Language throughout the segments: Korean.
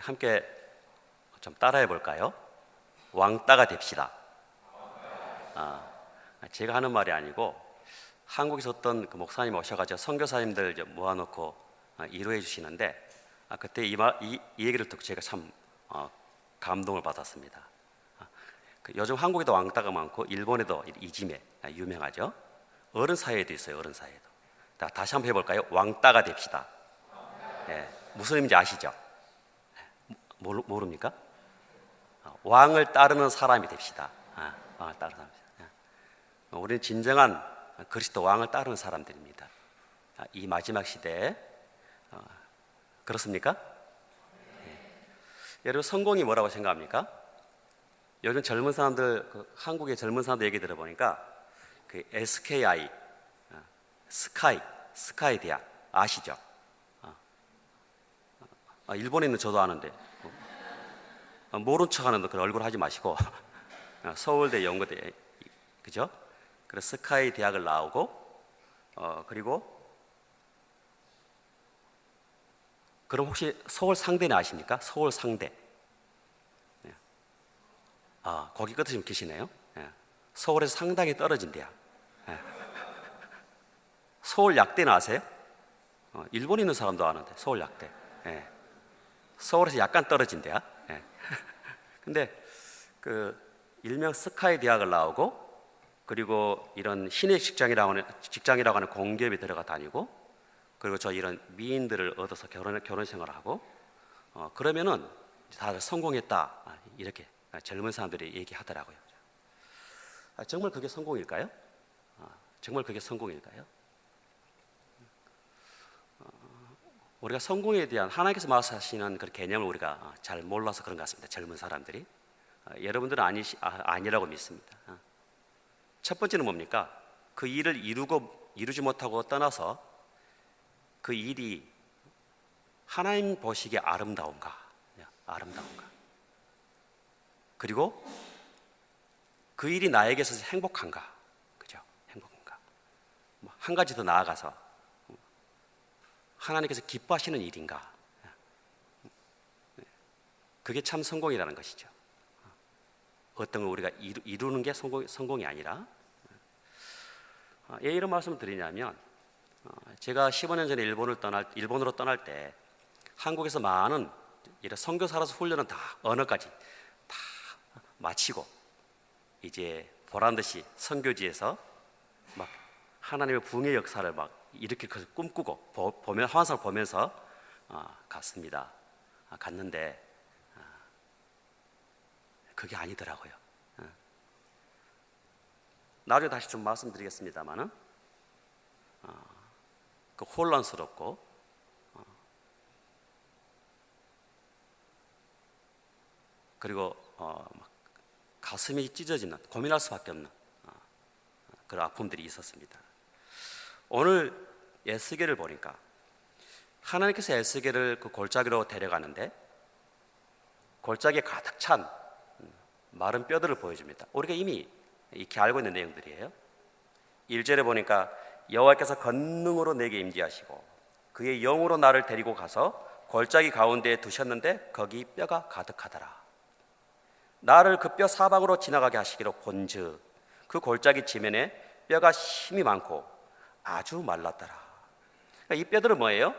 함께 좀 따라해 볼까요? 왕따가 됩시다. 제가 하는 말이 아니고 한국에서 어떤 그 목사님 오셔가지고 선교사님들 이제 모아놓고 이루해 주시는데 그때 이 얘기를 듣고 제가 참 감동을 받았습니다. 요즘 한국에도 왕따가 많고 일본에도 이지메 유명하죠. 어른 사회에도 있어요. 어른 사회에도. 다시 한번 해볼까요? 왕따가 됩시다. 네, 무슨 의미인지 아시죠? 모릅니까? 왕을 따르는 사람이 됩시다. 왕을 따르는 사람이 됩시다. 우리는 진정한 그리스도 왕을 따르는 사람들입니다. 이 마지막 시대에 그렇습니까? 네. 여러분 성공이 뭐라고 생각합니까? 요즘 젊은 사람들, 한국의 젊은 사람들 얘기 들어보니까 그 SKI, 스카이 대학 아시죠? 일본에 있는 저도 아는데 모른 척하는 그런 얼굴 하지 마시고 서울대, 연고대, 그죠? 그래서 스카이 대학을 나오고 그리고 그럼 혹시 서울 상대는 아십니까? 서울 상대. 거기 끝에 좀 계시네요. 서울에서 상당히 떨어진 대학. 서울 약대는 아세요? 일본에 있는 사람도 아는데 서울 약대. 서울에서 약간 떨어진 대학. 근데 그 일명 스카이 대학을 나오고 그리고 이런 신입 직장이라고 하는 공기업에 들어가 다니고 그리고 저 이런 미인들을 얻어서 결혼 생활을 하고 그러면은 다들 성공했다 이렇게 젊은 사람들이 얘기하더라고요. 정말 그게 성공일까요? 정말 그게 성공일까요? 우리가 성공에 대한 하나님께서 말씀하시는 그 개념을 우리가 잘 몰라서 그런 것 같습니다. 젊은 사람들이. 여러분들은 아니라고 믿습니다. 첫 번째는 뭡니까? 그 일을 이루지 못하고 떠나서 그 일이 하나님 보시기에 아름다운가? 그리고 그 일이 나에게 있어서 행복한가? 그죠? 행복한가? 한 가지 더 나아가서 하나님께서 기뻐하시는 일인가? 그게 참 성공이라는 것이죠. 어떤 걸 우리가 이루는 게 성공이 아니라 왜 이런 말씀을 드리냐면 제가 15년 전에 일본으로 떠날 때 한국에서 많은 이런 선교사로서 훈련은 다 언어까지 다 마치고 이제 보란듯이 선교지에서 막 하나님의 부흥의 역사를 막 이렇게 꿈꾸고 환상을 보면서 갔습니다. 갔는데 그게 아니더라고요. 나중에 다시 좀 말씀드리겠습니다만은 그 혼란스럽고 그리고 막 가슴이 찢어지는 고민할 수밖에 없는 그런 아픔들이 있었습니다. 오늘 에스겔을 보니까 하나님께서 에스겔을 그 골짜기로 데려가는데 골짜기에 가득 찬 마른 뼈들을 보여줍니다. 우리가 이미 익히 알고 있는 내용들이에요. 1절에 보니까 여호와께서 권능으로 내게 임재하시고 그의 영으로 나를 데리고 가서 골짜기 가운데에 두셨는데 거기 뼈가 가득하더라. 나를 그 뼈 사방으로 지나가게 하시기로 본즉 그 골짜기 지면에 뼈가 힘이 많고 아주 말랐더라. 그러니까 이 뼈들은 뭐예요?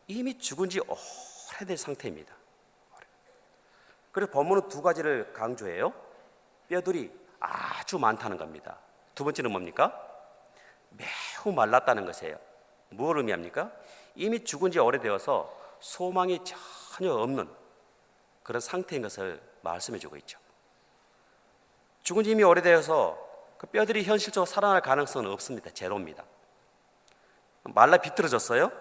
이미 죽은 지 오래된 상태입니다. 그래서 본문은 두 가지를 강조해요. 뼈들이 아주 많다는 겁니다. 두 번째는 뭡니까? 매우 말랐다는 것이에요. 무엇을 의미합니까? 이미 죽은 지 오래되어서 소망이 전혀 없는 그런 상태인 것을 말씀해 주고 있죠. 죽은 지 이미 오래되어서 그 뼈들이 현실적으로 살아날 가능성은 없습니다. 제로입니다. 말라 비틀어졌어요?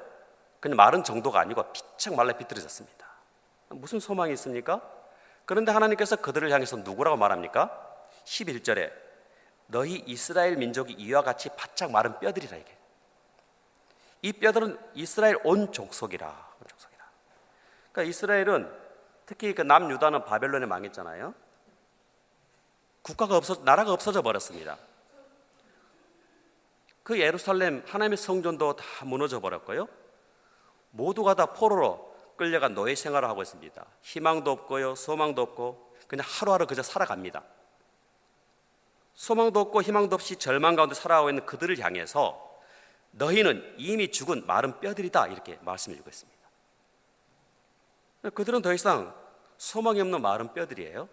그냥 마른 정도가 아니고 피창 말라 비틀어졌습니다. 무슨 소망이 있습니까? 그런데 하나님께서 그들을 향해서 누구라고 말합니까? 11절에 너희 이스라엘 민족이 이와 같이 바짝 마른 뼈들이라 이게. 이 뼈들은 이스라엘 온 족속이라. 그러니까 이스라엘은 특히 그 남유다는 바벨론에 망했잖아요. 나라가 없어져 버렸습니다. 그 예루살렘 하나님의 성전도 다 무너져 버렸고요. 모두가 다 포로로 끌려간 노예 생활을 하고 있습니다. 희망도 없고요, 소망도 없고 그냥 하루하루 그저 살아갑니다. 소망도 없고 희망도 없이 절망 가운데 살아가고 있는 그들을 향해서 너희는 이미 죽은 마른 뼈들이다, 이렇게 말씀해 주고 있습니다. 그들은 더 이상 소망이 없는 마른 뼈들이에요.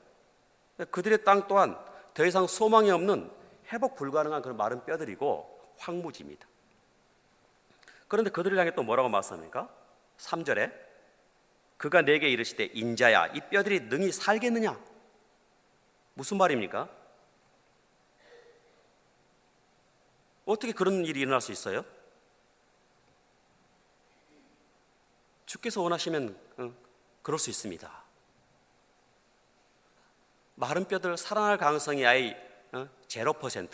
그들의 땅 또한 더 이상 소망이 없는 회복 불가능한 그런 마른 뼈들이고 황무지입니다. 그런데 그들을 향해 또 뭐라고 말씀합니까? 3절에 그가 내게 이르시되 인자야 이 뼈들이 능히 살겠느냐? 무슨 말입니까? 어떻게 그런 일이 일어날 수 있어요? 주께서 원하시면 그럴 수 있습니다. 마른 뼈들 살아날 가능성이 아예 0%.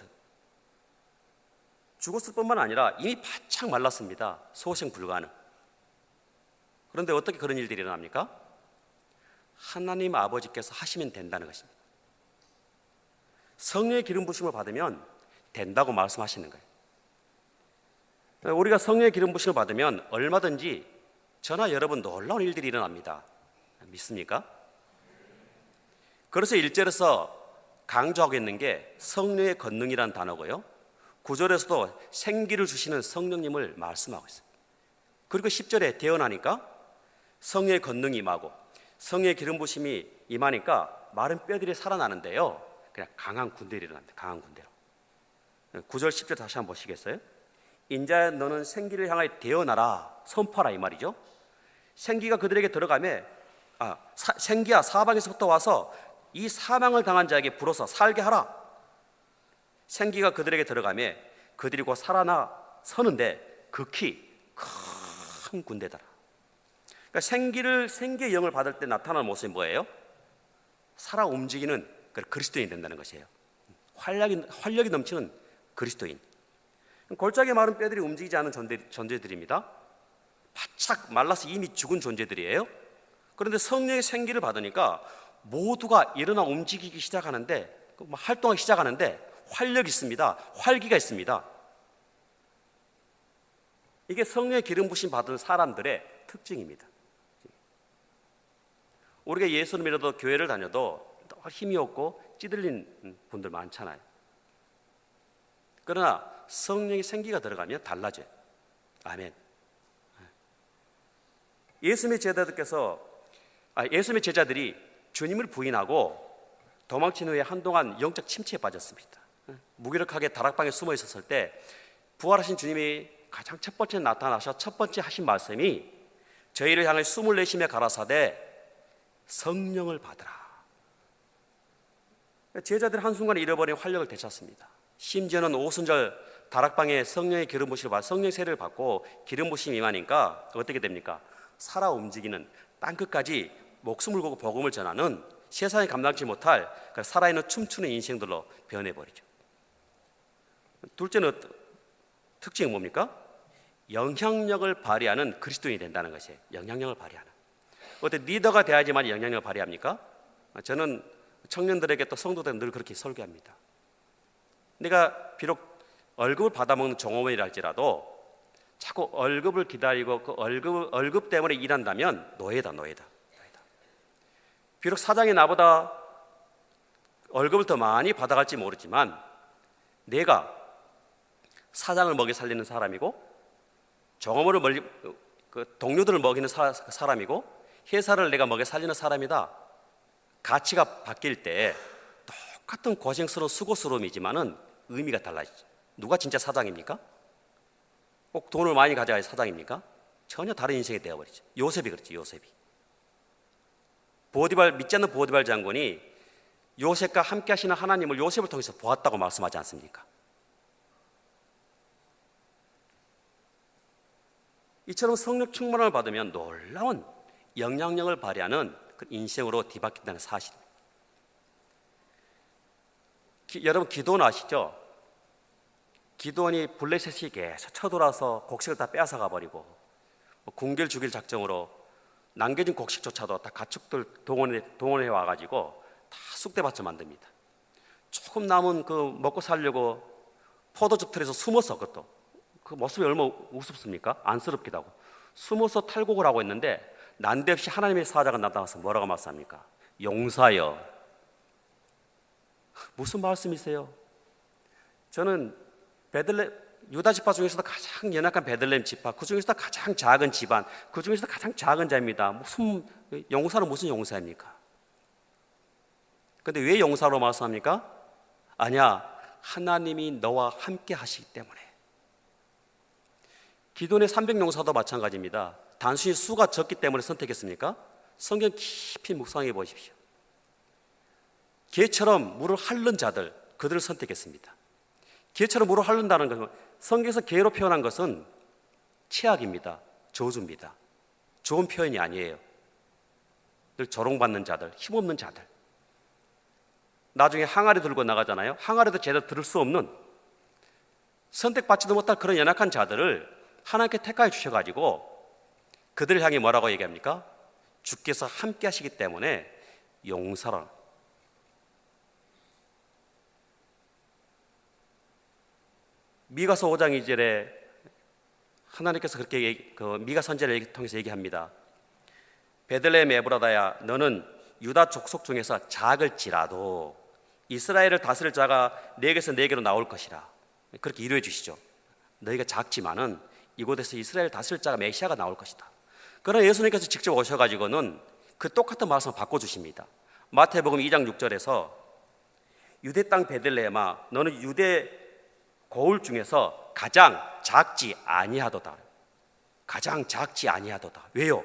죽었을 뿐만 아니라 이미 바짝 말랐습니다. 소생 불가능. 그런데 어떻게 그런 일들이 일어납니까? 하나님 아버지께서 하시면 된다는 것입니다. 성령의 기름 부심을 받으면 된다고 말씀하시는 거예요. 우리가 성령의 기름 부심을 받으면 얼마든지 저나 여러분 놀라운 일들이 일어납니다. 믿습니까? 그래서 1절에서 강조하고 있는 게 성령의 권능이라는 단어고요, 9절에서도 생기를 주시는 성령님을 말씀하고 있어요. 그리고 10절에 대언하니까 성령의 권능이 임하고 성령의 기름 부심이 임하니까 마른 뼈들이 살아나는데요, 그냥 강한 군대로 일어납니다. 강한 군대로. 9절 10절 다시 한번 보시겠어요? 인자야 너는 생기를 향하여 대언하라, 선포하라, 이 말이죠. 생기가 그들에게 들어가며 생기야 사방에서부터 와서 이 사망을 당한 자에게 불어서 살게 하라. 생기가 그들에게 들어가며 그들이 곧 살아나 서는데 극히 큰 군대더라. 그러니까 생기의 영을 받을 때 나타나는 모습이 뭐예요? 살아 움직이는 그리스도인이 된다는 것이에요. 활력이 넘치는 그리스도인. 골짜기 마른 뼈들이 움직이지 않은 존재들입니다. 바짝 말라서 이미 죽은 존재들이에요. 그런데 성령의 생기를 받으니까 모두가 일어나 움직이기 시작하는데, 활동하기 시작하는데 활력이 있습니다. 활기가 있습니다. 이게 성령의 기름 부심 받은 사람들의 특징입니다. 우리가 예수를 믿어도 교회를 다녀도 힘이 없고 찌들린 분들 많잖아요. 그러나 성령의 생기가 들어가면 달라져요. 아멘. 예수님의 제자들이 주님을 부인하고 도망친 후에 한동안 영적 침체에 빠졌습니다. 무기력하게 다락방에 숨어 있었을 때 부활하신 주님이 가장 첫 번째 나타나셔 첫 번째 하신 말씀이 저희를 향해 숨을 내쉬며 가라사대 성령을 받으라. 제자들 한순간에 잃어버린 활력을 되찾습니다. 심지어는 오순절 다락방에 성령의 기름 부심을 받아 성령 세례를 받고 기름 부심이 임하니까 어떻게 됩니까? 살아 움직이는 땅끝까지 목숨을 걸고 복음을 전하는 세상에 감당치 못할 살아있는 춤추는 인생들로 변해버리죠. 둘째는 특징이 뭡니까? 영향력을 발휘하는 그리스도인이 된다는 것이에요. 영향력을 발휘하는. 어때 리더가 돼야지만 영향력을 발휘합니까? 저는 청년들에게 또 성도들에게 늘 그렇게 설교합니다. 내가 비록 월급을 받아먹는 종업원이라 할지라도 자꾸 월급을 기다리고 그 월급 때문에 일한다면 노예다. 비록 사장이 나보다 월급을 더 많이 받아갈지 모르지만 내가 사장을 먹여 살리는 사람이고 종업원을 동료들을 먹이는 사람이고 회사를 내가 먹여 살리는 사람이다. 가치가 바뀔 때 똑같은 고생스러운 수고스러움이지만은 의미가 달라지죠. 누가 진짜 사장입니까? 꼭 돈을 많이 가져야 사장입니까? 전혀 다른 인생이 되어버리죠. 요셉이 그렇죠. 요셉이 믿지 않는 보디발 장군이 요셉과 함께 하시는 하나님을 요셉을 통해서 보았다고 말씀하지 않습니까? 이처럼 성령 충만을 받으면 놀라운 영향력을 발휘하는 그 인생으로 뒤바뀐다는 사실입니다. 여러분 기도원 아시죠? 기도원이 블레셋이 계속 쳐들어와서 곡식을 다 빼앗아가 버리고 궁궐 죽일 작정으로 남겨진 곡식조차도 다 가축들 동원해 와가지고 다 쑥대밭을 만듭니다. 조금 남은 그 먹고 살려고 포도즙 틀에서 숨어서 그것도 그 모습이 얼마나 우습습니까? 안쓰럽기도 하고 숨어서 탈곡을 하고 있는데 난데없이 하나님의 사자가 나타나서 뭐라고 말씀합니까? 용사여. 무슨 말씀이세요? 저는 유다 지파 중에서도 가장 연약한 베들레헴 지파, 그 중에서도 가장 작은 집안, 그 중에서도 가장 작은 자입니다. 무슨 용사는 무슨 용사입니까? 근데 왜 용사로 말씀합니까? 아니야, 하나님이 너와 함께 하시기 때문에. 기존의 300용사도 마찬가지입니다. 단순히 수가 적기 때문에 선택했습니까? 성경 깊이 묵상해 보십시오. 개처럼 물을 핥는 자들, 그들을 선택했습니다. 개처럼 물을 핥는다는 것은, 성경에서 개로 표현한 것은 최악입니다. 저주입니다. 좋은 표현이 아니에요. 늘 조롱받는 자들, 힘없는 자들. 나중에 항아리 들고 나가잖아요. 항아리도 제대로 들을 수 없는, 선택받지도 못할 그런 연약한 자들을 하나님께 택하여 주셔가지고 그들을 향해 뭐라고 얘기합니까? 주께서 함께 하시기 때문에 용사라. 미가서 5장 2절에 하나님께서 그렇게 미가 선지자를 통해서 얘기합니다. 베들레헴 에브라다야, 너는 유다 족속 중에서 작을지라도 이스라엘을 다스릴 자가 네게서 네게로 나올 것이라. 그렇게 이루어 주시죠. 너희가 작지만은 이곳에서 이스라엘 다스릴 자가 메시아가 나올 것이다. 그러나 예수님께서 직접 오셔가지고는 그 똑같은 말씀을 바꿔주십니다. 마태복음 2장 6절에서 유대 땅 베들레헴아, 너는 유대 고을 중에서 가장 작지 아니하도다. 가장 작지 아니하도다. 왜요?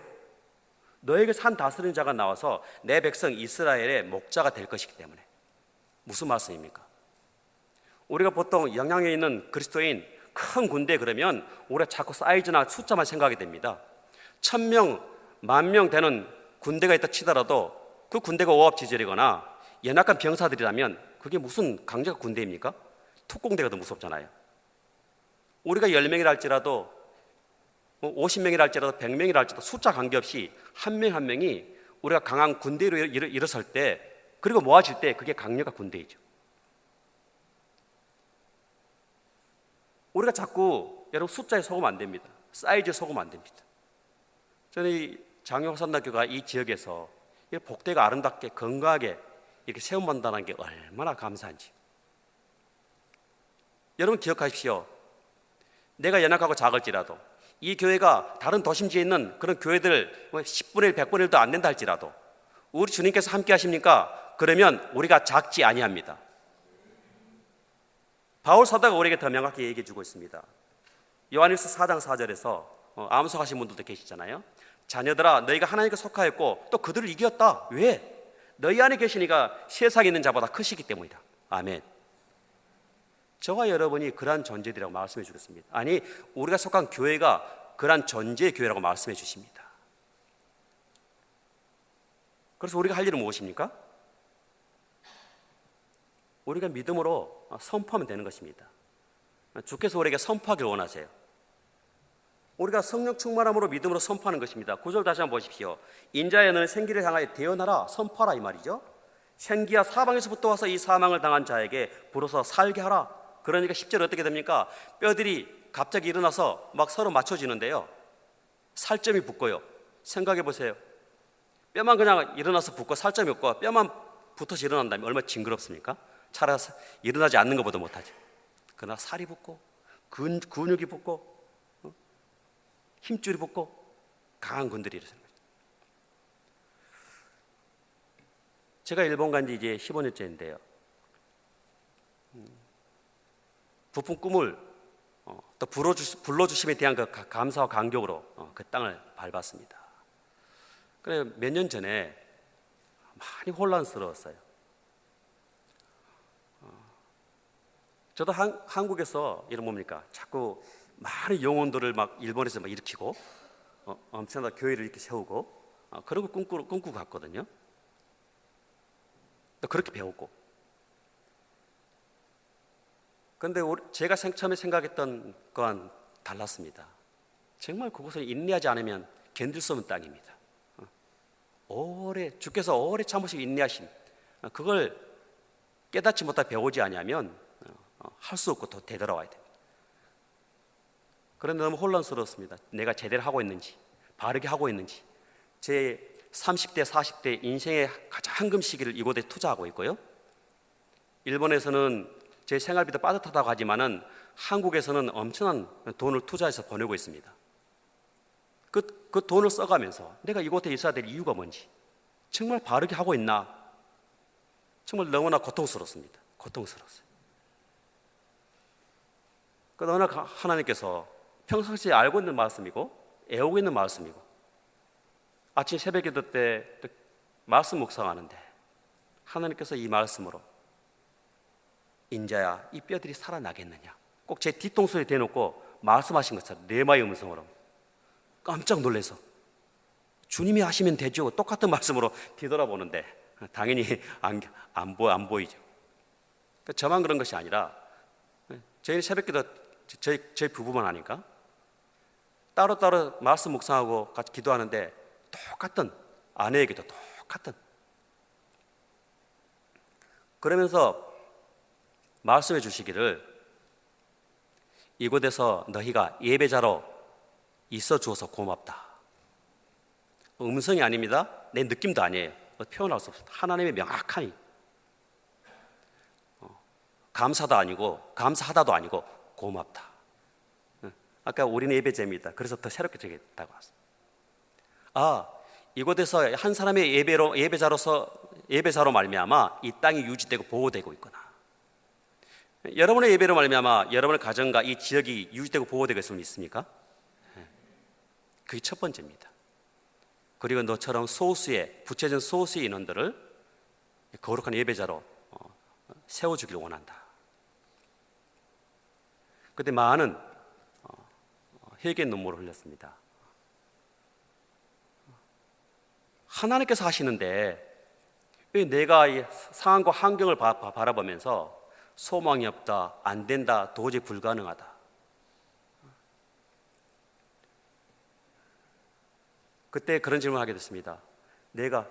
너에게 산 다스리는 자가 나와서 내 백성 이스라엘의 목자가 될 것이기 때문에. 무슨 말씀입니까? 우리가 보통 영향력 있는 그리스도인 큰 군대 그러면 우리가 자꾸 사이즈나 숫자만 생각하게 됩니다. 1000명, 10,000명 되는 군대가 있다 치더라도 그 군대가 오합지졸이거나 연약한 병사들이라면 그게 무슨 강제적 군대입니까? 특공대가 더 무섭잖아요. 우리가 10명이라 할지라도 50명이라 할지라도 100명이라 할지라도 숫자 관계없이 한 명 한 명이 우리가 강한 군대로 일어설 때, 그리고 모아질 때 그게 강력한 군대이죠. 우리가 자꾸 여러분 숫자에 속으면 안 됩니다. 사이즈에 속으면 안 됩니다. 저는 이 장영산대교가 이 지역에서 복대가 아름답게 건강하게 이렇게 세움받는다는 게 얼마나 감사한지. 여러분 기억하십시오. 내가 연약하고 작을지라도 이 교회가 다른 도심지에 있는 그런 교회들 10분의 1, 100분의 1도 안 된다 할지라도 우리 주님께서 함께 하십니까? 그러면 우리가 작지 아니합니다. 바울 사도가 우리에게 더 명확히 얘기해 주고 있습니다. 요한일서 4장 4절에서 암송하신 분들도 계시잖아요. 자녀들아, 너희가 하나님께 속하였고 또 그들을 이겼다. 왜? 너희 안에 계시니까 세상에 있는 자보다 크시기 때문이다. 아멘. 저와 여러분이 그러한 존재들이라고 말씀해 주겠습니다. 아니, 우리가 속한 교회가 그러한 존재의 교회라고 말씀해 주십니다. 그래서 우리가 할 일은 무엇입니까? 우리가 믿음으로 선포하면 되는 것입니다. 주께서 우리에게 선포하기를 원하세요. 우리가 성령 충만함으로 믿음으로 선포하는 것입니다. 9절 다시 한번 보십시오. 인자여 너는 생기를 향하여 대언하라, 선포하라 이 말이죠. 생기야 사방에서부터 와서 이 사망을 당한 자에게 불어서 살게 하라. 그러니까 10절 어떻게 됩니까? 뼈들이 갑자기 일어나서 막 서로 맞춰지는데요, 살점이 붙고요. 생각해 보세요. 뼈만 그냥 일어나서 붙고 살점이 없고 뼈만 붙어서 일어난다면 얼마나 징그럽습니까? 차라리 일어나지 않는 것보다 못하죠. 그러나 살이 붙고 근육이 붙고 힘줄이 붙고 강한 군들이 일어서는 거죠. 제가 일본 간 지 이제 15년째인데요. 부푼 꿈을 또 불러주심에 대한 그 감사와 감격으로 그 땅을 밟았습니다. 그래 몇 년 전에 많이 혼란스러웠어요. 저도 한국에서 이런 뭡니까? 자꾸 많은 영혼들을 막 일본에서 막 일으키고 엄청나게 교회를 이렇게 세우고 그런 거 꿈꾸고 갔거든요. 또 그렇게 배웠고. 그런데 제가 처음에 생각했던 거와는 달랐습니다. 정말 그곳을 인내하지 않으면 견딜 수 없는 땅입니다. 주께서 오래 참으시고 인내하신 그걸 깨닫지 못하고 배우지 않으면 할 수 없고 더 되돌아와야 됩니다. 그런데 너무 혼란스러웠습니다. 내가 제대로 하고 있는지, 바르게 하고 있는지, 제 30대, 40대 인생의 가장 황금 시기를 이곳에 투자하고 있고요. 일본에서는 제 생활비도 빠듯하다고 하지만은 한국에서는 엄청난 돈을 투자해서 보내고 있습니다. 그 돈을 써가면서 내가 이곳에 있어야 될 이유가 뭔지, 정말 바르게 하고 있나, 정말 너무나 고통스럽습니다. 고통스러웠어요. 그러나 하나님께서 평상시에 알고 있는 말씀이고 애우고 있는 말씀이고, 아침 새벽 기도 때 말씀 묵상하는데 하나님께서 이 말씀으로 인자야 이 뼈들이 살아나겠느냐, 꼭 제 뒤통수에 대놓고 말씀하신 것처럼 뇌마의 음성으로 깜짝 놀라서 주님이 하시면 되죠, 똑같은 말씀으로 뒤돌아보는데 당연히 안 보이죠. 저만 그런 것이 아니라 저희 새벽 기도 저희 부부만 하니까 따로따로 말씀 묵상하고 같이 기도하는데 똑같은, 아내에게도 똑같은, 그러면서 말씀해 주시기를 이곳에서 너희가 예배자로 있어 주어서 고맙다. 음성이 아닙니다. 내 느낌도 아니에요. 표현할 수 없습니다. 하나님의 명확하니 감사도 아니고 감사하다도 아니고 고맙다. 아까 우리는 예배자입니다. 그래서 더 새롭게 적겠다고 했습니다. 이곳에서 한 사람의 예배자로 말미암아 이 땅이 유지되고 보호되고 있구나. 여러분의 예배로 말미암아 여러분의 가정과 이 지역이 유지되고 보호되고 있을 수 있습니까? 그게 첫 번째입니다. 그리고 너처럼 부채진 소수의 인원들을 거룩한 예배자로 세워주기를 원한다. 그때 많은 회개의 눈물을 흘렸습니다. 하나님께서 하시는데 왜 내가 이 상황과 환경을 바라보면서 소망이 없다, 안 된다, 도저히 불가능하다. 그때 그런 질문을 하게 됐습니다. 내가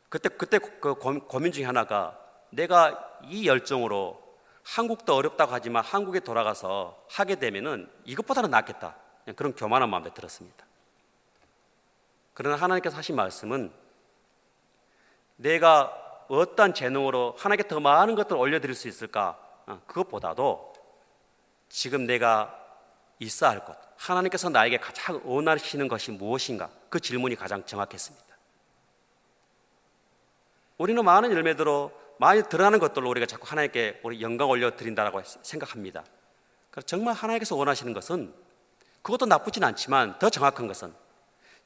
그때 그 고민 중에 하나가, 내가 이 열정으로 한국도 어렵다고 하지만 한국에 돌아가서 하게 되면은 이것보다는 낫겠다, 그런 교만한 마음이 들었습니다. 그러나 하나님께서 하신 말씀은 내가 어떠한 재능으로 하나님께 더 많은 것들을 올려드릴 수 있을까, 그것보다도 지금 내가 있어야 할 것, 하나님께서 나에게 가장 원하시는 것이 무엇인가, 그 질문이 가장 정확했습니다. 우리는 많은 열매대로 많이 드러나는 것들로 우리가 자꾸 하나님께 우리 영광 올려드린다고 생각합니다. 그래서 정말 하나님께서 원하시는 것은, 그것도 나쁘진 않지만 더 정확한 것은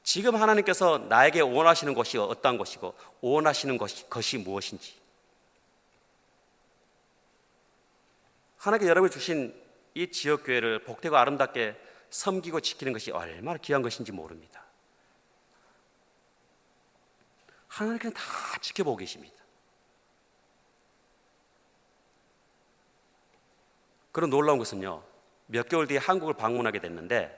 지금 하나님께서 나에게 원하시는 것이 어떠한 것이고 원하시는 것이 무엇인지, 하나님께 여러분이 주신 이 지역교회를 복되고 아름답게 섬기고 지키는 것이 얼마나 귀한 것인지 모릅니다. 하나님께서 다 지켜보고 계십니다. 그런 놀라운 것은요, 몇 개월 뒤에 한국을 방문하게 됐는데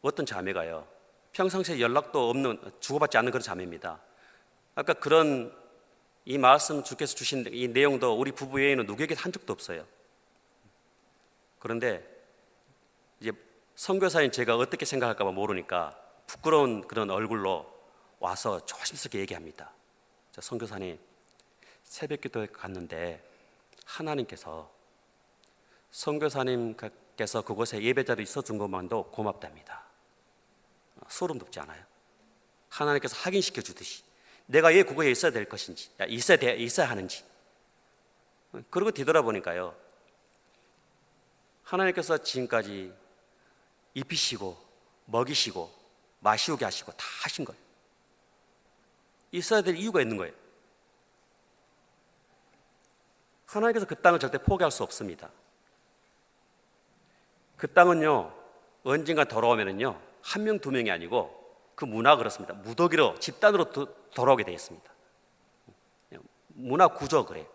어떤 자매가요, 평상시에 연락도 없는, 주고받지 않는 그런 자매입니다. 아까 그런 이 말씀 주께서 주신 이 내용도 우리 부부 외에는 누구에게 한 적도 없어요. 그런데 이제 선교사인 제가 어떻게 생각할까 봐 모르니까 부끄러운 그런 얼굴로 와서 조심스럽게 얘기합니다. 선교사님, 새벽 기도에 갔는데 하나님께서 선교사님께서 그곳에 예배자로 있어준 것만도 고맙답니다. 소름 돋지 않아요? 하나님께서 확인시켜 주듯이 내가 왜 그거에 있어야 될 것인지, 있어야 하는지. 그리고 뒤돌아보니까요, 하나님께서 지금까지 입히시고 먹이시고 마시우게 하시고 다 하신 거예요. 있어야 될 이유가 있는 거예요. 하나님께서 그 땅을 절대 포기할 수 없습니다. 그 땅은요, 언젠가 돌아오면은요, 한 명, 두 명이 아니고 그 문화가 그렇습니다. 무더기로 집단으로 돌아오게 되어 있습니다. 문화 구조 그래요.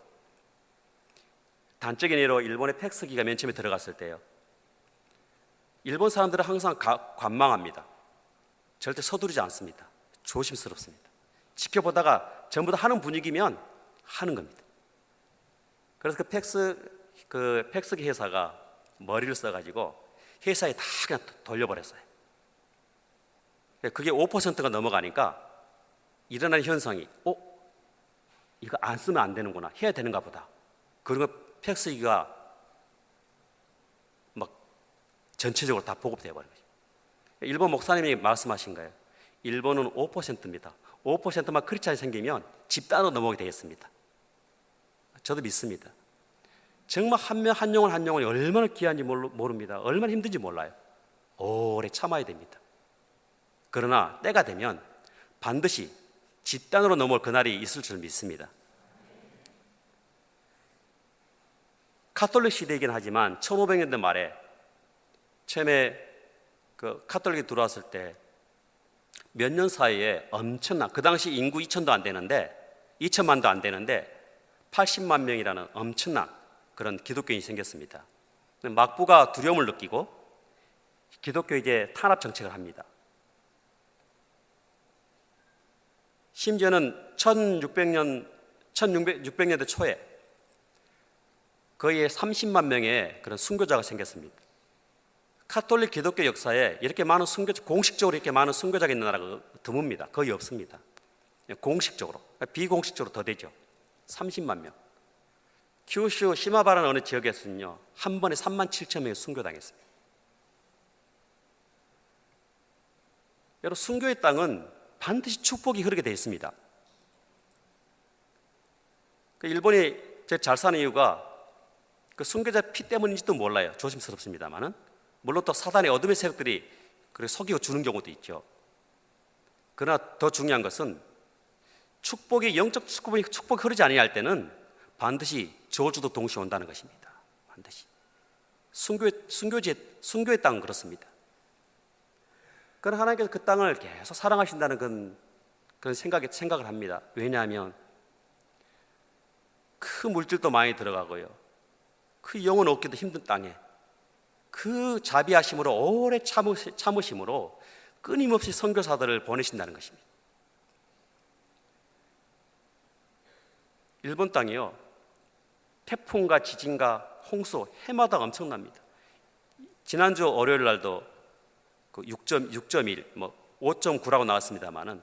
단적인 예로 일본의 팩스기가 맨 처음에 들어갔을 때요, 일본 사람들은 항상 관망합니다. 절대 서두르지 않습니다. 조심스럽습니다. 지켜보다가 전부 다 하는 분위기면 하는 겁니다. 그래서 그 팩스기 회사가 머리를 써가지고 회사에 다 그냥 돌려버렸어요. 그게 5%가 넘어가니까 일어나는 현상이 이거 안 쓰면 안 되는구나, 해야 되는가 보다. 그리고 팩스기가 막 전체적으로 다 보급되어 버린 거죠. 일본 목사님이 말씀하신 거예요. 일본은 5%입니다. 5%만 크리스찬이 생기면 집단으로 넘어오게 되겠습니다. 저도 믿습니다. 정말 한 영혼이 얼마나 귀한지 모릅니다. 얼마나 힘든지 몰라요. 오래 참아야 됩니다. 그러나 때가 되면 반드시 집단으로 넘어올 그날이 있을 줄 믿습니다. 카톨릭 시대이긴 하지만 1500년대 말에 처음에 그 카톨릭이 들어왔을 때 몇 년 사이에 엄청난, 그 당시 인구 2천도 안 되는데 2천만도 안 되는데 80만 명이라는 엄청난 그런 기독교인이 생겼습니다. 막부가 두려움을 느끼고 기독교 이제 탄압 정책을 합니다. 심지어는 1600년대 초에 거의 30만 명의 그런 순교자가 생겼습니다. 카톨릭 기독교 역사에 이렇게 많은 공식적으로 이렇게 많은 순교자가 있는 나라가 드뭅니다. 거의 없습니다. 공식적으로, 비공식적으로 더 되죠. 30만 명. 큐슈 시마바라는 어느 지역에서는요, 한 번에 3만 7천 명이 순교당했습니다. 여러분, 순교의 땅은 반드시 축복이 흐르게 되어 있습니다. 일본이 잘 사는 이유가 그 순교자 피 때문인지도 몰라요. 조심스럽습니다만은. 물론 또 사단의 어둠의 세력들이 속이고 주는 경우도 있죠. 그러나 더 중요한 것은 축복이, 영적 축복이 흐르지 아니할 때는 반드시 저주도 동시에 온다는 것입니다. 반드시. 순교의 땅은 그렇습니다. 그러나 하나님께서 그 땅을 계속 사랑하신다는 그런 생각을 합니다. 왜냐하면 그 물질도 많이 들어가고요, 그 영혼 얻기도 힘든 땅에 그 자비하심으로, 오래 참으심으로 끊임없이 선교사들을 보내신다는 것입니다. 일본 땅이요, 태풍과 지진과 홍수, 해마다 엄청납니다. 지난주 월요일 날도 그 6.1, 5.9라고 나왔습니다만은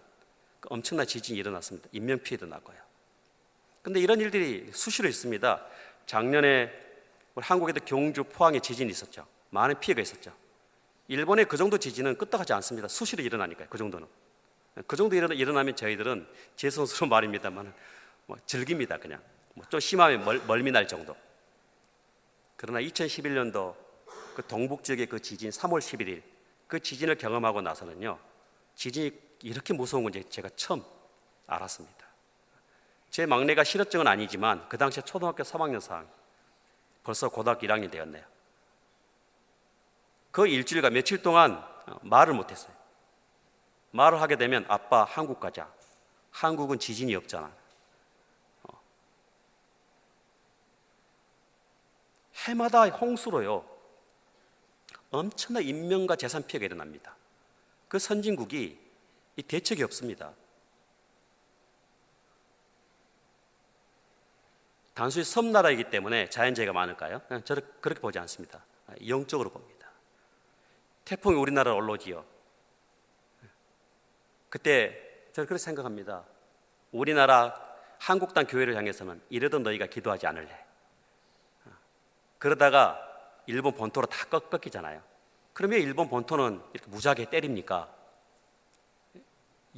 엄청난 지진이 일어났습니다. 인명피해도 나고요. 그런데 이런 일들이 수시로 있습니다. 작년에 우리 한국에도 경주, 포항에 지진이 있었죠. 많은 피해가 있었죠. 일본의 그 정도 지진은 끄떡하지 않습니다. 수시로 일어나니까요. 그 정도는. 그 정도 일어나면 저희들은 제 스스로 말입니다만 즐깁니다. 그냥 좀 심하면 멀미 날 정도. 그러나 2011년도 그 동북 지역의 그 지진, 3월 11일 그 지진을 경험하고 나서는요, 지진이 이렇게 무서운 건지 제가 처음 알았습니다. 제 막내가 실업증은 아니지만 그 당시에 초등학교 3학년 상황, 벌써 고등학교 1학년 되었네요. 그 일주일과 며칠 동안 말을 못했어요. 말을 하게 되면 아빠 한국 가자. 한국은 지진이 없잖아. 해마다 홍수로요, 엄청난 인명과 재산 피해가 일어납니다. 그 선진국이 이 대책이 없습니다. 단순히 섬나라이기 때문에 자연재해가 많을까요? 저는 그렇게 보지 않습니다. 영적으로 봅니다. 태풍이 우리나라로 올라오지요. 그때 저는 그렇게 생각합니다. 우리나라 한국 땅 교회를 향해서는 이래도 너희가 기도하지 않을래. 그러다가 일본 본토로 다 꺾이잖아요. 그러면 일본 본토는 이렇게 무지하게 때립니까?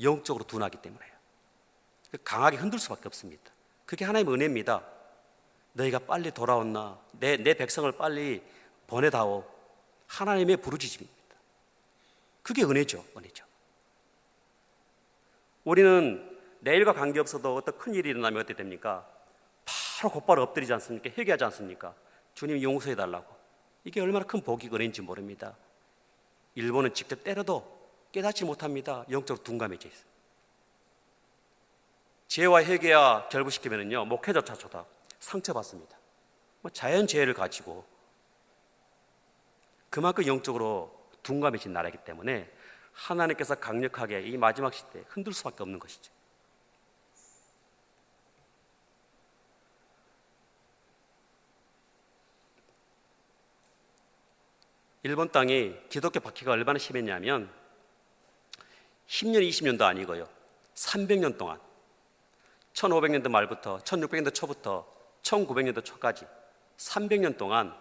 영적으로 둔하기 때문에요. 강하게 흔들 수밖에 없습니다. 그게 하나님의 은혜입니다. 너희가 빨리 돌아온나, 내 백성을 빨리 보내다오. 하나님의 부르짖음입니다. 그게 은혜죠, 은혜죠. 우리는 내일과 관계없어도 어떤 큰 일이 일어나면 어떻게 됩니까? 곧바로 엎드리지 않습니까? 회개하지 않습니까? 주님 용서해달라고. 이게 얼마나 큰 복이 은혜인지 모릅니다. 일본은 직접 때려도 깨닫지 못합니다. 영적으로 둔감해져 있어요. 죄와 회개와 결부시키면요, 목회자조차도 상처받습니다. 자연재해를 가지고 그만큼 영적으로 둔감해진 나라이기 때문에 하나님께서 강력하게 이 마지막 시대에 흔들 수밖에 없는 것이죠. 일본 땅이 기독교 박해가 얼마나 심했냐면 10년, 20년도 아니고요. 300년 동안 1500년도 말부터 1600년도 초부터 1900년도 초까지 300년 동안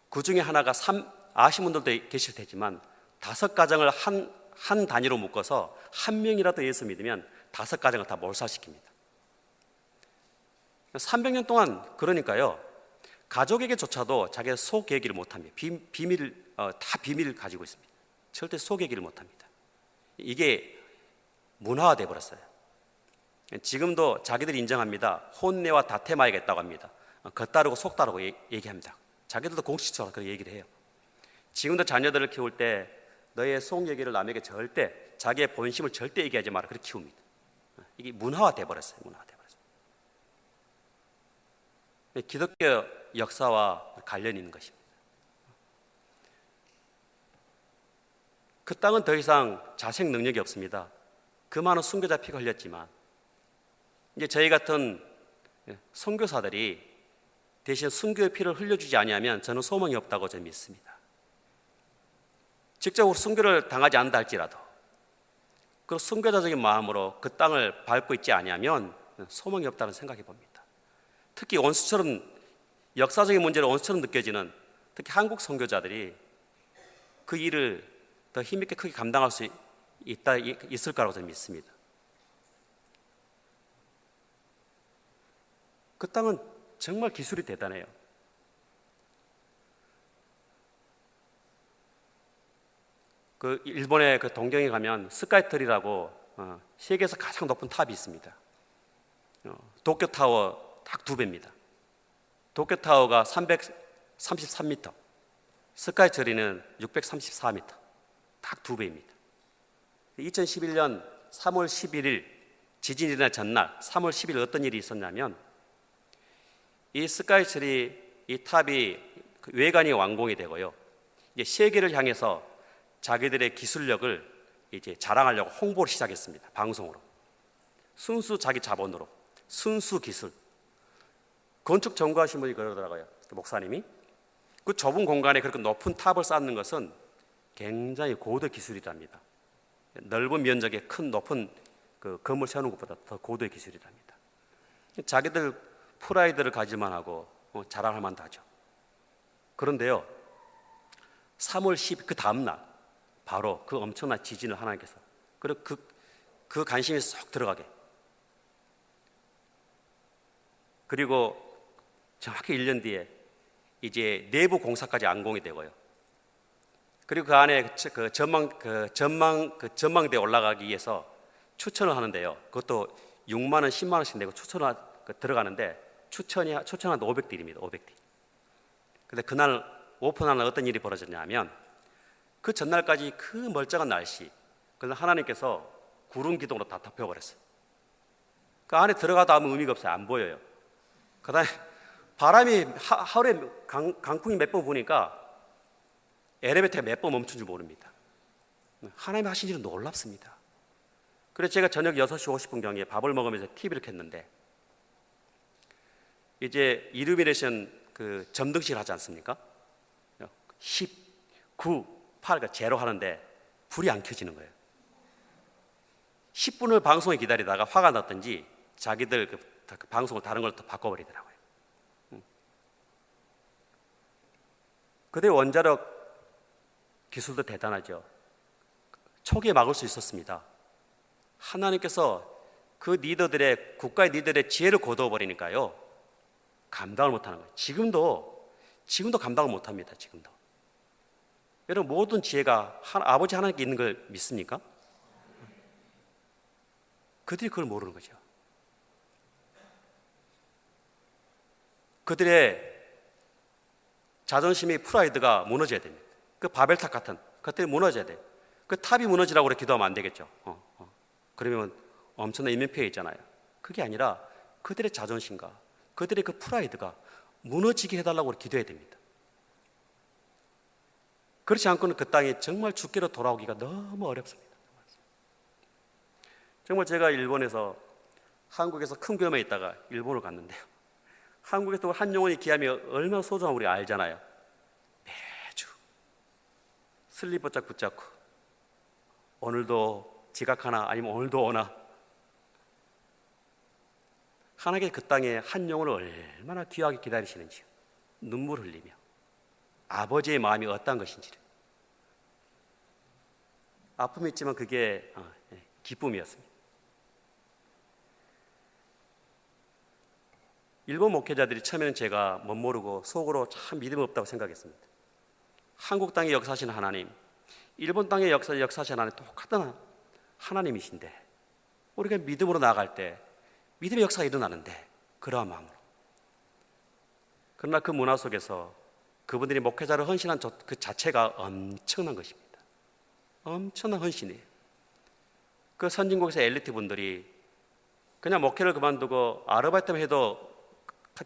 그 중에 하나가 아시는 분들도 계실 테지만 5가정을 한 단위로 묶어서 한 명이라도 예수 믿으면 5가정을 다 몰살시킵니다. 300년 동안 그러니까요. 가족에게조차도 자기가 속 얘기를 못합니다. 다 비밀을 가지고 있습니다. 절대 속 얘기를 못합니다. 이게 문화화 되어버렸어요. 지금도 자기들이 인정합니다. 혼내와 다템하야겠다고 합니다. 겉다르고 속다르고 얘기합니다. 자기들도 공식적으로 그렇게 얘기를 해요. 지금도 자녀들을 키울 때 너의 속 얘기를 남에게 절대, 자기의 본심을 절대 얘기하지 마라, 그렇게 키웁니다. 이게 문화화 되어버렸어요. 문화화 되어버렸어요. 기독교 역사와 관련이 있는 것입니다. 그 땅은 더 이상 자생 능력이 없습니다. 그 많은 순교자 피가 흘렸지만 이제 저희 같은 선교사들이 대신 순교의 피를 흘려주지 아니하면 저는 소망이 없다고 저는 믿습니다. 직접으로 순교를 당하지 않는다 할지라도 그 순교자적인 마음으로 그 땅을 밟고 있지 아니하면 소망이 없다는 생각해 봅니다. 특히 원수처럼 역사적인 문제를 원수처럼 느껴지는 특히 한국 선교자들이 그 일을 더 힘있게 크게 감당할 수 있을 거라고 저는 믿습니다. 그 땅은 정말 기술이 대단해요. 그 일본의 그 동경에 가면 스카이트리라고 세계에서 가장 높은 탑이 있습니다. 도쿄타워 딱 2배입니다. 도쿄타워가 333m, 스카이트리는 634m, 딱 2배입니다. 2011년 3월 11일 지진이 일어난 전날 3월 10일 어떤 일이 있었냐면 이 스카이트리 이 탑이 외관이 완공이 되고요. 이제 세계를 향해서 자기들의 기술력을 이제 자랑하려고 홍보를 시작했습니다. 방송으로. 순수 자기 자본으로, 순수 기술. 건축 전공하신 분이 그러더라고요. 그 목사님이. 그 좁은 공간에 그렇게 높은 탑을 쌓는 것은 굉장히 고도 기술이랍니다. 넓은 면적에 큰 높은 그 건물 세우는 것보다 더 고도의 기술이랍니다. 자기들 프라이드를 가질만 하고 자랑할 만도 하죠. 그런데요, 3월 10일 그 다음날 바로 그 엄청난 지진을 하나님께서 그리고 그 관심이 쏙 들어가게 그리고 정확히 1년 뒤에 이제 내부 공사까지 안공이 되고요. 그리고 그 안에 그 전망대에 올라가기 위해서 추천을 하는데요. 그것도 6만 원, 10만 원씩 내고 추천을 들어가는데 추천이 한 500딜입니다. 500딜. 근데 그날 오픈하는 날 어떤 일이 벌어졌냐면 그 전날까지 그 멀쩡한 날씨, 그래서 하나님께서 구름 기둥으로 다 덮여버렸어요. 그 안에 들어가도 아무 의미가 없어요. 안 보여요. 그 다음에 바람이 하루에 강풍이 몇 번 부니까 엘리베이터가 몇 번 멈춘 줄 모릅니다. 하나님이 하신 일은 놀랍습니다. 그래서 제가 저녁 6시 50분경에 밥을 먹으면서 TV를 켰는데 이제 이루미네이션 그 점등식 하지 않습니까? 10, 9, 8가 제로 하는데 불이 안 켜지는 거예요. 10분을 방송을 기다리다가 화가 났던지 자기들 그 방송을 다른 걸로 또 바꿔버리더라고요. 그때 원자력 기술도 대단하죠. 초기에 막을 수 있었습니다. 하나님께서 그 리더들의 국가의 리더들의 지혜를 거두어버리니까요. 감당을 못하는 거예요. 지금도 감당을 못합니다. 지금도. 여러분 모든 지혜가 아버지 하나님께 있는 걸 믿습니까? 그들이 그걸 모르는 거죠. 그들의 자존심이 프라이드가 무너져야 됩니다. 그 바벨탑 같은 그것들이 무너져야 돼요. 그 탑이 무너지라고 그래 기도하면 안 되겠죠. 그러면 엄청난 인명피해 있잖아요. 그게 아니라 그들의 자존심과 그들의 그 프라이드가 무너지게 해달라고 기도해야 됩니다. 그렇지 않고는 그 땅에 정말 주께로 돌아오기가 너무 어렵습니다. 정말 제가 일본에서 한국에서 큰 교회에 있다가 일본을 갔는데요. 한국에서 한 영혼이 귀함이 얼마나 소중한지 우리가 알잖아요. 매주 슬리퍼짝 붙잡고 오늘도 지각하나 아니면 오늘도 오나. 하나님께서 그 땅에 한 영혼을 얼마나 귀하게 기다리시는지 눈물 흘리며 아버지의 마음이 어떤 것인지를. 아픔이 있지만 그게 기쁨이었습니다. 일본 목회자들이 처음에는 제가 못 모르고 속으로 참 믿음 없다고 생각했습니다. 한국 땅에 역사하시는 하나님, 일본 땅에 역사하시는 하나님 똑같은 하나님이신데 우리가 믿음으로 나아갈 때 믿음의 역사가 일어나는데 그러한 마음으로. 그러나 그 문화 속에서 그분들이 목회자를 헌신한 그 자체가 엄청난 것입니다. 엄청난 헌신이에요. 그 선진국에서 엘리트 분들이 그냥 목회를 그만두고 아르바이트만 해도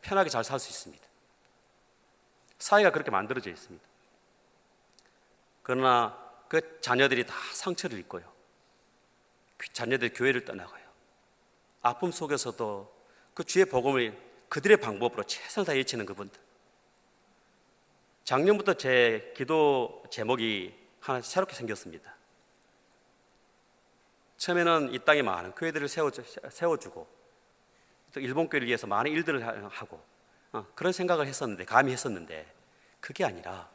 편하게 잘 살 수 있습니다. 사회가 그렇게 만들어져 있습니다. 그러나 그 자녀들이 다 상처를 입고요. 그 자녀들이 교회를 떠나가요. 아픔 속에서도 그 주의 복음을 그들의 방법으로 최선을 다해 외치는 그분들. 작년부터 제 기도 제목이 하나 새롭게 생겼습니다. 처음에는 이 땅에 많은 교회들을 세워주고 또 일본 교회를 위해서 많은 일들을 하고 그런 생각을 했었는데, 감히 했었는데 그게 아니라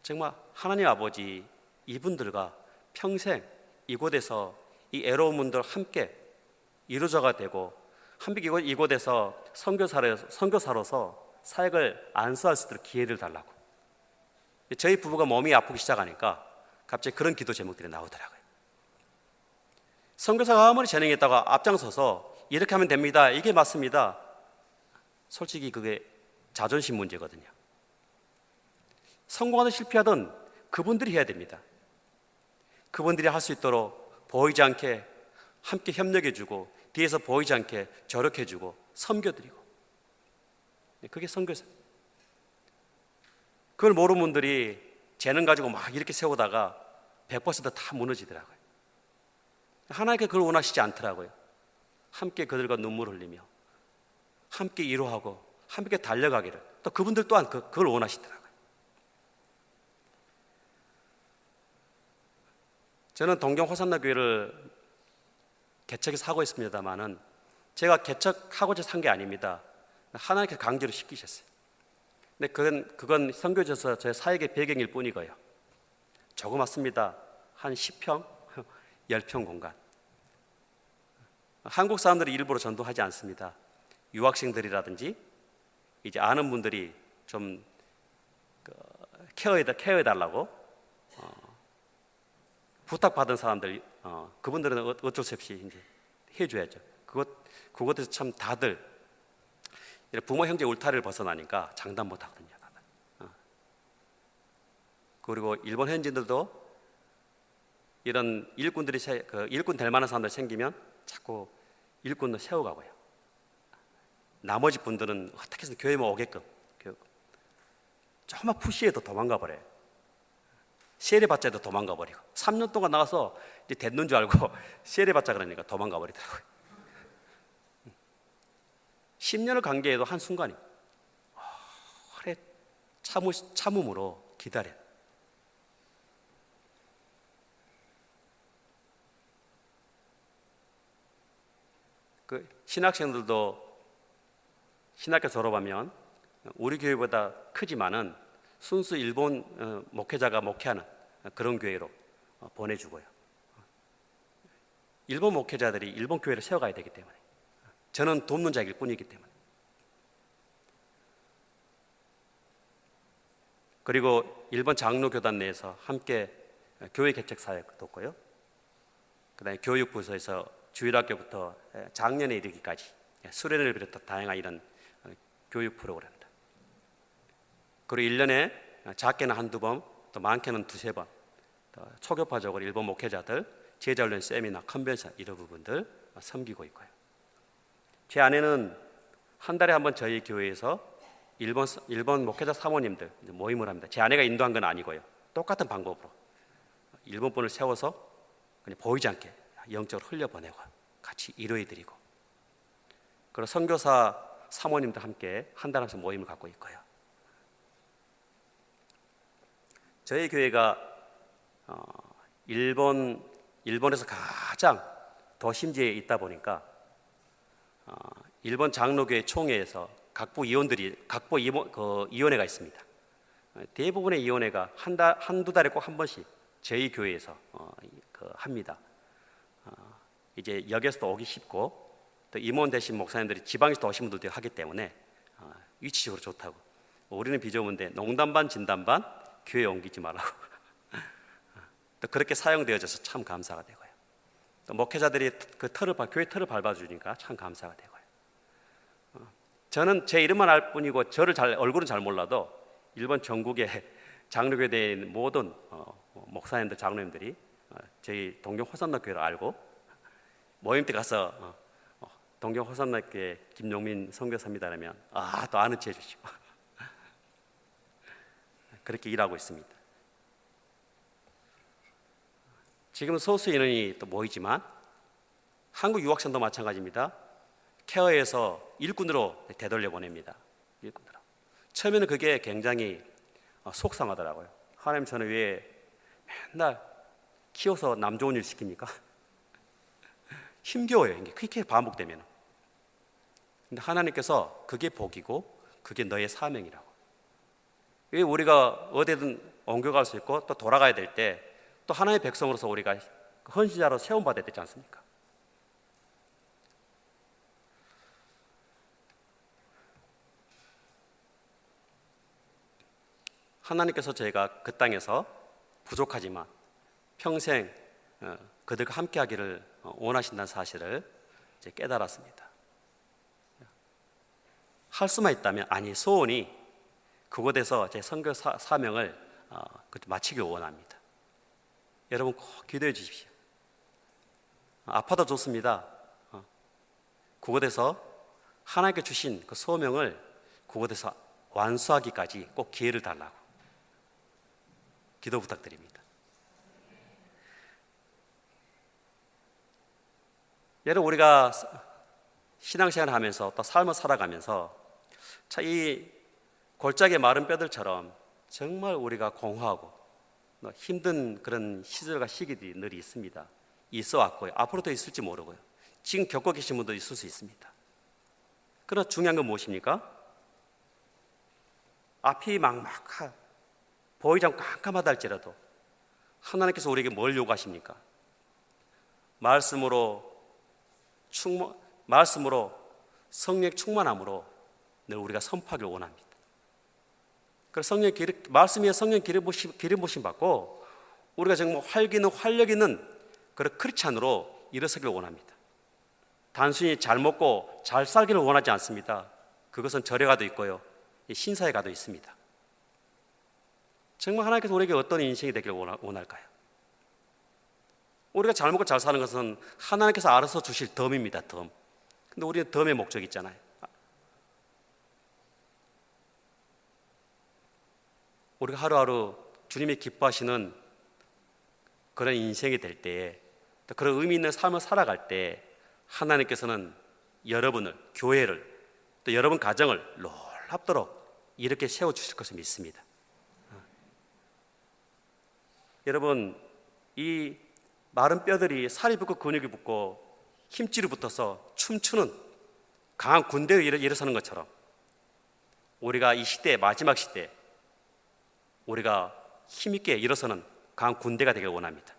정말 하나님 아버지 이분들과 평생 이곳에서 이 애로운 분들 함께 이루어져가 되고 함께 이곳에서 선교사로서 사역을 안수할 수 있도록 기회를 달라고. 저희 부부가 몸이 아프기 시작하니까 갑자기 그런 기도 제목들이 나오더라고요. 선교사가 아무리 재능이 있다고 앞장서서 이렇게 하면 됩니다, 이게 맞습니다, 솔직히 그게 자존심 문제거든요. 성공하든 실패하든 그분들이 해야 됩니다. 그분들이 할 수 있도록 보이지 않게 함께 협력해주고 뒤에서 보이지 않게 조력해주고 섬겨드리고, 그게 선교사. 그걸 모르는 분들이 재능 가지고 막 이렇게 세우다가 100%다 무너지더라고요. 하나님께 그걸 원하시지 않더라고요. 함께 그들과 눈물 흘리며 함께 이루하고 함께 달려가기를, 또 그분들 또한 그걸 원하시더라고요. 저는 동경 호산나 교회를 개척해서 하고 있습니다만은 제가 개척하고자 한 게 아닙니다. 하나님께서 강제로 시키셨어요. 근데 그건 선교지에서 제 사역의 배경일 뿐이고요. 조그맣습니다. 한 10평, 10평 공간. 한국 사람들이 일부러 전도하지 않습니다. 유학생들이라든지 이제 아는 분들이 좀 케어해달라고 부탁받은 사람들, 그분들은 어쩔 수 없이 이제 해줘야죠. 그것에서 참 다들 부모 형제 울타리를 벗어나니까 장담 못 하거든요. 그리고 일본 현지인들도 이런 일꾼들이 일꾼 될 만한 사람들 생기면 자꾸 일꾼도 세워가고요. 나머지 분들은 어떻게 해서 교회만 오게끔 조금만 푸시해도 도망가 버려요. 세례받자 해도 도망가 버리고, 3년 동안 나가서 이제 됐는 줄 알고 세례받자 그러니까 도망가 버리더라고요. 10년을 관계해도 한순간이 오래 참음으로 기다려. 그 신학생들도 신학교 졸업하면 우리 교회보다 크지만은 순수 일본 목회자가 목회하는 그런 교회로 보내주고요. 일본 목회자들이 일본 교회를 세워가야 되기 때문에, 저는 돕는 자일 뿐이기 때문에. 그리고 일본 장로교단 내에서 함께 교회 개척 사역도 했고요. 그다음에 교육부서에서 주일학교부터 작년에 이르기까지 수련을 비롯한 다양한 이런 교육 프로그램들. 그리고 1년에 작게는 한두 번, 또 많게는 두세 번 초교파적으로 일본 목회자들 제자훈련 세미나, 컨벤션 이런 부분들 섬기고 있고요. 제 아내는 한 달에 한 번 저희 교회에서 일본 목회자 사모님들 모임을 합니다. 제 아내가 인도한 건 아니고요. 똑같은 방법으로 일본 분을 세워서 그냥 보이지 않게 영적으로 흘려보내고 같이 이루어드리고, 그리고 선교사 사모님들 함께 한 달에 한 번씩 모임을 갖고 있고요. 저희 교회가 일본에서 가장 도심지에 있다 보니까 일본 장로교회 총회에서 각부 이원회가 있습니다. 대부분의 이원회가 한두 달에 꼭 한 번씩 저희 교회에서 합니다. 이제 역에서도 오기 쉽고 또 임원 되신 목사님들이 지방에서 오신 분들도 하기 때문에 위치적으로 좋다고. 우리는 비좁은데 농담 반 진담 반 교회에 옮기지 말라고. 또 그렇게 사용되어져서 참 감사가 되고요. 또 목회자들이 교회 틀을 밟아주니까 참 감사가 되고요. 저는 제 이름만 알 뿐이고 얼굴은 잘 몰라도 일본 전국의 장로교회에 있는 모든 목사님들, 장로님들이 저희 동경 호산나교회를 알고 모임 때 가서 동경 호산나교회 김용민 선교사입니다 하면 또 아는 체 해주시고 그렇게 일하고 있습니다. 지금 소수 인원이 또 모이지만 한국 유학생도 마찬가지입니다. 케어에서 일꾼으로 되돌려 보냅니다. 일꾼으로. 처음에는 그게 굉장히 속상하더라고요. 하나님, 저는 왜 맨날 키워서 남 좋은 일 시킵니까? 힘겨워요. 그렇게 반복되면. 근데 하나님께서 그게 복이고 그게 너의 사명이라고. 왜 우리가 어디든 옮겨갈 수 있고 또 돌아가야 될 때 또 하나님의 백성으로서 우리가 헌신자로 세움받아야 되지 않습니까? 하나님께서 저희가 그 땅에서 부족하지만 평생 그들과 함께하기를 원하신다는 사실을 이제 깨달았습니다. 할 수만 있다면, 소원이 그곳에서 제 선교 사명을 마치길 원합니다. 여러분 꼭 기도해 주십시오. 아파도 좋습니다. 그곳에서 하나님께 주신 그 소명을 그곳에서 완수하기까지 꼭 기회를 달라고 기도 부탁드립니다. 여러분, 우리가 신앙생활을 하면서 또 삶을 살아가면서 이 골짜기의 마른 뼈들처럼 정말 우리가 공허하고 힘든 그런 시절과 시기들이 늘 있습니다. 있어 왔고요. 앞으로도 있을지 모르고요. 지금 겪고 계신 분도 있을 수 있습니다. 그러나 중요한 건 무엇입니까? 앞이 막막하 보이지 않고 깜깜하다 할지라도 하나님께서 우리에게 뭘 요구하십니까? 말씀으로 성령 충만함으로 늘 우리가 선포하기를 원합니다. 그래서 말씀 위에 성령 기름 부심 받고 우리가 정말 활력 있는 그런 크리스찬으로 일어서기를 원합니다. 단순히 잘 먹고 잘 살기를 원하지 않습니다. 그것은 절에 가도 있고요, 신사에 가도 있습니다. 정말 하나님께서 우리에게 어떤 인생이 되기를 원할까요? 우리가 잘 먹고 잘 사는 것은 하나님께서 알아서 주실 덤입니다. 덤. 근데 우리는 덤의 목적이 있잖아요. 우리가 하루하루 주님이 기뻐하시는 그런 인생이 될 때에, 또 그런 의미 있는 삶을 살아갈 때 하나님께서는 여러분을, 교회를, 또 여러분 가정을 놀랍도록 이렇게 세워주실 것을 믿습니다. 여러분, 이 마른 뼈들이 살이 붙고 근육이 붙고 힘줄이 붙어서 춤추는 강한 군대에 일어서는 것처럼 우리가 이 시대, 마지막 시대 우리가 힘있게 일어서는 강한 군대가 되길 원합니다.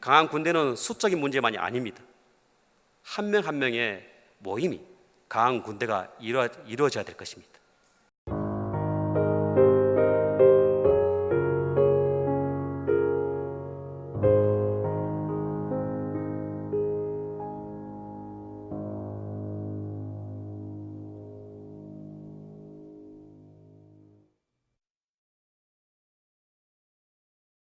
강한 군대는 수적인 문제만이 아닙니다. 한 명 한 명의 모임이 강한 군대가 이루어져야 될 것입니다.